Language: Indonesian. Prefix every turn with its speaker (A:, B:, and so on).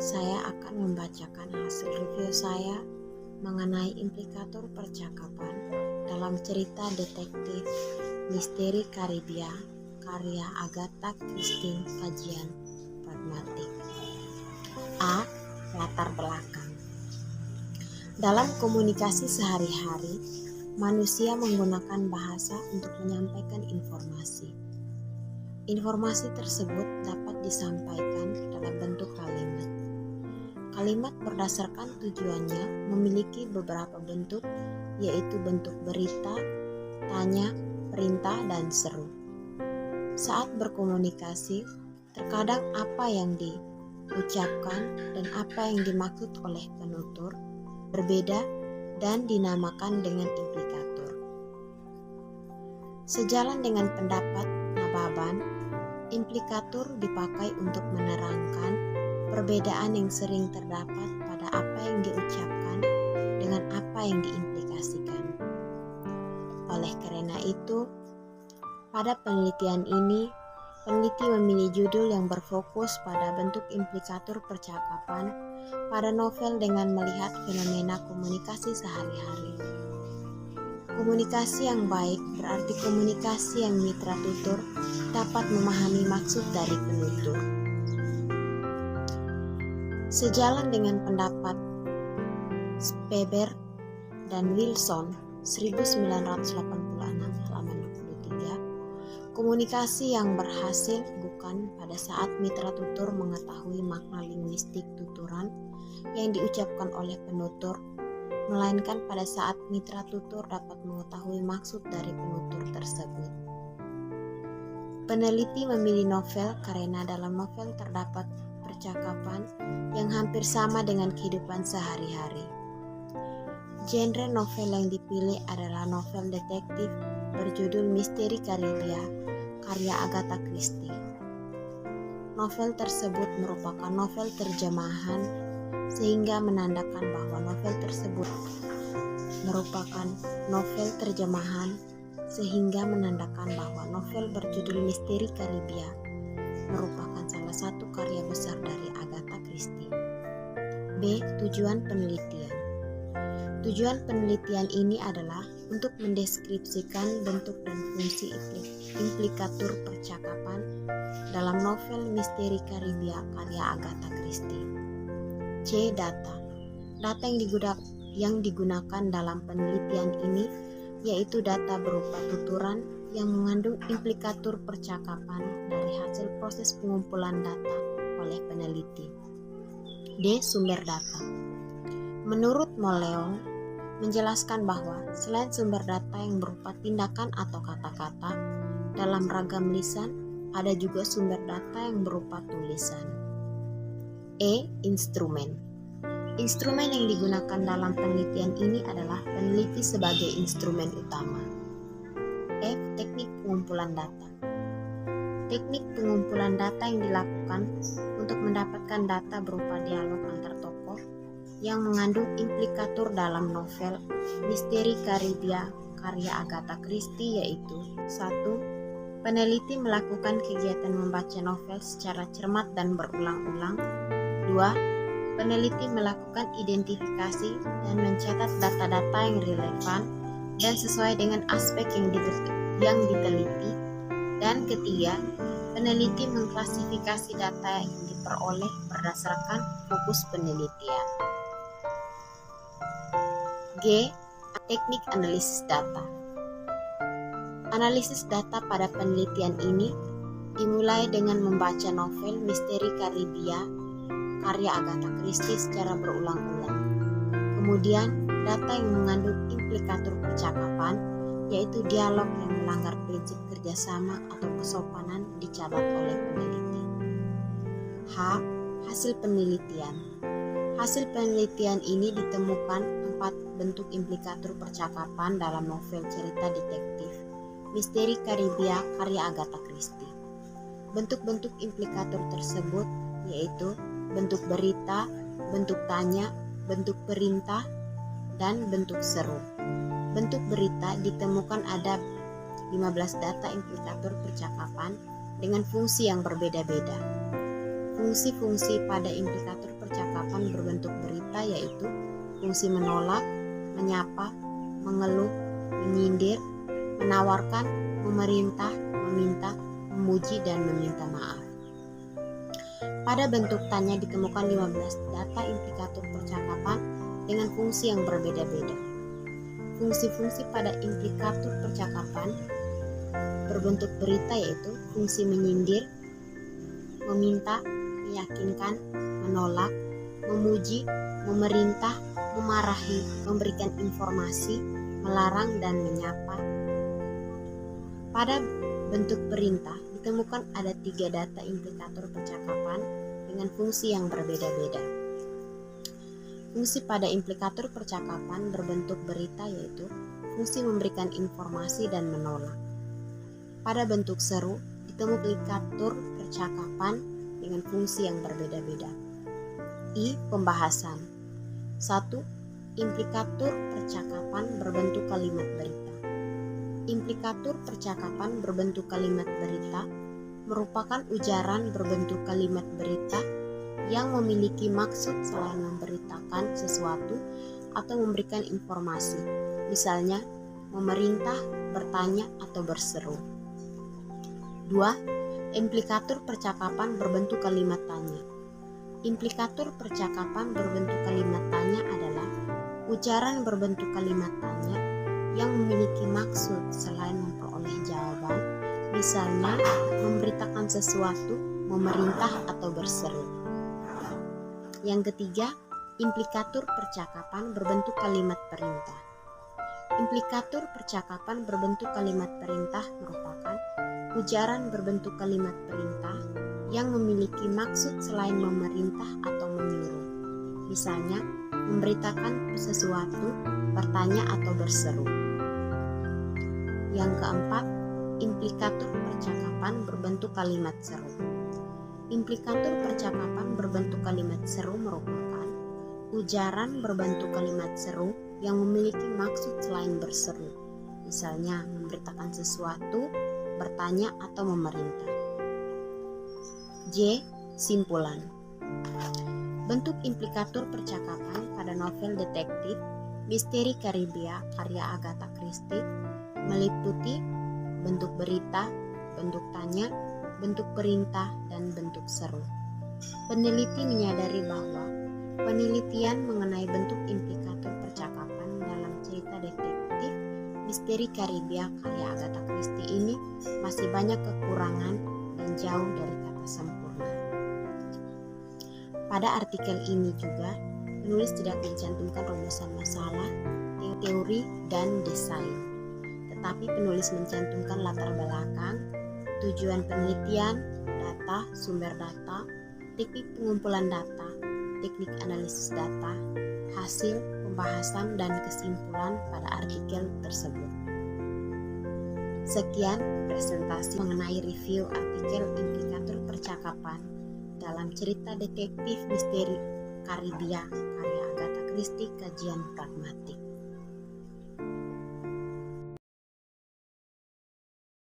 A: saya akan membacakan hasil review saya mengenai implikator percakapan dalam cerita detektif Misteri Karibia karya Agatha Christie. Kajian pragmatik. A. Latar belakang. Dalam komunikasi sehari-hari, manusia menggunakan bahasa untuk menyampaikan informasi. Informasi tersebut dapat disampaikan dalam bentuk kalimat. Kalimat berdasarkan tujuannya memiliki beberapa bentuk, yaitu bentuk berita, tanya, perintah, dan seru. Saat berkomunikasi, terkadang apa yang diucapkan dan apa yang dimaksud oleh penutur berbeda dan dinamakan dengan implikator. Sejalan dengan pendapat Nababan, implikator dipakai untuk menerangkan perbedaan yang sering terdapat pada apa yang diucapkan dengan apa yang diimplikasikan. Oleh karena itu, pada penelitian ini, peneliti memilih judul yang berfokus pada bentuk implikator percakapan pada novel dengan melihat fenomena komunikasi sehari-hari. Komunikasi yang baik berarti komunikasi yang mitra tutur dapat memahami maksud dari penutur. Sejalan dengan pendapat Speber dan Wilson 1986 halaman 23, komunikasi yang berhasil bukan pada saat mitra tutur mengetahui makna linguistik tuturan yang diucapkan oleh penutur, melainkan pada saat mitra tutur dapat mengetahui maksud dari penutur tersebut. Peneliti memilih novel karena dalam novel terdapat percakapan yang hampir sama dengan kehidupan sehari-hari. Genre novel yang dipilih adalah novel detektif berjudul Misteri Karibia karya Agatha Christie. Novel tersebut merupakan novel terjemahan sehingga menandakan bahwa novel berjudul Misteri Karibia merupakan salah satu karya besar dari Agatha Christie. B. Tujuan penelitian. Tujuan penelitian ini adalah untuk mendeskripsikan bentuk dan fungsi implikator percakapan dalam novel Misteri Karibia karya Agatha Christie. C. Data. Data yang digunakan dalam penelitian ini yaitu data berupa tuturan yang mengandung implikator percakapan dari hasil proses pengumpulan data oleh peneliti. D. Sumber data. Menurut Moleong, menjelaskan bahwa selain sumber data yang berupa tindakan atau kata-kata dalam ragam lisan, ada juga sumber data yang berupa tulisan. E. Instrumen. Instrumen yang digunakan dalam penelitian ini adalah peneliti sebagai instrumen utama. F. Teknik pengumpulan data. Teknik pengumpulan data yang dilakukan untuk mendapatkan data berupa dialog antar tokoh yang mengandung implikator dalam novel Misteri Karibia karya Agatha Christie yaitu 1. Peneliti melakukan kegiatan membaca novel secara cermat dan berulang-ulang. 2. Peneliti melakukan identifikasi dan mencatat data-data yang relevan dan sesuai dengan aspek yang diteliti. Dan ketiga, peneliti mengklasifikasi data yang diperoleh berdasarkan fokus penelitian. G. Teknik analisis data. Analisis data pada penelitian ini dimulai dengan membaca novel Misteri Karibia karya Agatha Christie secara berulang-ulang. Kemudian, data yang mengandung implikator percakapan, yaitu dialog yang melanggar prinsip kerjasama atau kesopanan dicatat oleh peneliti. H. Hasil penelitian. Hasil penelitian ini ditemukan 4 bentuk implikator percakapan dalam novel cerita detektif Misteri Karibia karya Agatha Christie. Bentuk-bentuk implikator tersebut yaitu bentuk berita, bentuk tanya, bentuk perintah, dan bentuk seru. Bentuk berita ditemukan ada 15 data implikator percakapan dengan fungsi yang berbeda-beda. Fungsi-fungsi pada implikator percakapan percakapan berbentuk berita yaitu fungsi menolak, menyapa, mengeluh, menyindir, menawarkan, memerintah, meminta, memuji, dan meminta maaf. Pada bentuk tanya ditemukan 15 data implikator percakapan dengan fungsi yang berbeda-beda. Fungsi-fungsi pada implikator percakapan berbentuk berita yaitu fungsi menyindir, meminta, meyakinkan, menolak, memuji, memerintah, memarahi, memberikan informasi, melarang, dan menyapa. Pada bentuk perintah ditemukan ada 3 data implikator percakapan dengan fungsi yang berbeda-beda. Fungsi pada implikator percakapan berbentuk berita yaitu fungsi memberikan informasi dan menolak. Pada bentuk seru ditemukan implikator percakapan dengan fungsi yang berbeda-beda. I. Pembahasan. 1. Implikator percakapan berbentuk kalimat berita. Implikator percakapan berbentuk kalimat berita merupakan ujaran berbentuk kalimat berita yang memiliki maksud selain memberitakan sesuatu atau memberikan informasi, misalnya memerintah, bertanya, atau berseru. 2. Implikator percakapan berbentuk kalimat tanya. Implikator percakapan berbentuk kalimat tanya adalah ujaran berbentuk kalimat tanya yang memiliki maksud selain memperoleh jawaban, misalnya memberitakan sesuatu, memerintah, atau berseru. Yang ketiga, implikator percakapan berbentuk kalimat perintah. Implikator percakapan berbentuk kalimat perintah merupakan ujaran berbentuk kalimat perintah yang memiliki maksud selain memerintah atau menyuruh, misalnya memberitakan sesuatu, bertanya, atau berseru. Yang keempat, implikator percakapan berbentuk kalimat seru. Implikator percakapan berbentuk kalimat seru merupakan ujaran berbentuk kalimat seru yang memiliki maksud selain berseru, misalnya memberitakan sesuatu, bertanya, atau memerintah. J. Simpulan. Bentuk implikator percakapan pada novel detektif Misteri Karibia karya Agatha Christie meliputi bentuk berita, bentuk tanya, bentuk perintah, dan bentuk seru. Peneliti menyadari bahwa penelitian mengenai bentuk implikator percakapan dalam cerita detektif Misteri Karibia karya Agatha Christie ini masih banyak kekurangan dan jauh dari kata sempurna. Pada artikel ini juga, penulis tidak mencantumkan rumusan masalah, teori, dan desain. Tetapi penulis mencantumkan latar belakang, tujuan penelitian, data, sumber data, teknik pengumpulan data, teknik analisis data, hasil, pembahasan, dan kesimpulan pada artikel tersebut. Sekian presentasi mengenai review artikel implikator percakapan dalam cerita detektif Misteri Karibia karya Agatha Christie kajian pragmatik.